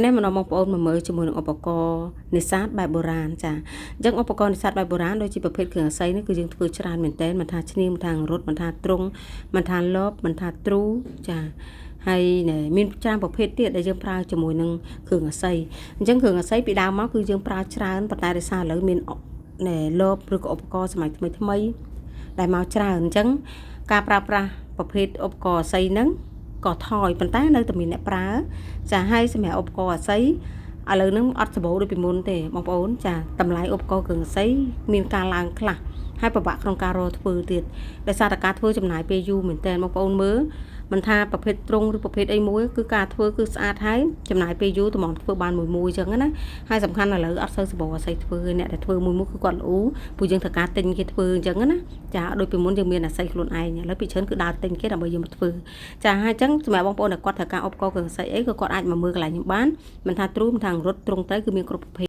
នេះមកបងប្អូនមកមើលជាមួយនឹងឧបករណ៍នេសាទបែបបុរាណចាអញ្ចឹងឧបករណ៍នេសាទបែបបុរាណដូចជាប្រភេទគ្រឿងអាស័យនេះគឺយើងធ្វើច្រើនមែនតើមិនថាឈ្នាងមិនថារត់មិនថាទ្រុងមិនថាលបមិនថាទ្រូចាហើយមានច្រើនប្រភេទទៀតដែលយើងប្រើជាមួយនឹងគ្រឿងអាស័យអញ្ចឹងគ្រឿងអាស័យពីដើមមកគឺយើងប្រើច្រើនប៉ុន្តែដោយសារឥឡូវមានលបឬក៏ឧបករណ៍សម័យថ្មីដែលមកច្រើនអញ្ចឹងការប្រើប្រាស់ប្រភេទឧបករណ៍អាស័យហ្នឹងក៏ថយប៉ុន្តែនៅតែមានអ្នកប្រើចាហើយសម្រាប់ឧបករណ៍អាស័យឥឡូវហ្នឹងអត់សម្បូរដូចពីមុនទេបងប្អូនចាតម្លៃឧបករណ៍គ្រឿងអាស័យមានការឡើងខ្លះហើយពិបាកក្នុងការរកធ្វើទៀតដោយសារតែការធ្វើចំណាយពេលយូរមែនតើបងប្អូនមើលមិនថាប្រភេទទ្រុងឬប្រភេទអីមួយគឺការធ្វើគឺស្អាតហើយចំណាយពេលយូរតម្រង់ធ្វើបានមួយអញ្ចឹងណាហើយសំខាន់ឥឡូវអត់សូវសម្បូរអាស័យធ្វើអ្នកដែលធ្វើមួយគឺគាត់ល្អពួកយើងត្រូវការទិញគេធ្វើអញ្ចឹងណាចាដូចពីមុនយើងមានអាស័យខ្លួនឯងឥឡូវពីច្រើនគឺដើរទិញគេដើម្បីយើងមកធ្វើចាហើយអញ្ចឹងសម្រាប់បងប្អូនដែលគាត់ត្រូវការឧបករណ៍គ្រឿងអាស័យអីក៏គាត់អាចមកមើលកន្លែងខ្ញុំបានមិនថាទ្រូមិនថារត់ទ្រុងទៅគឺមានគ្រប់ប្រភេទ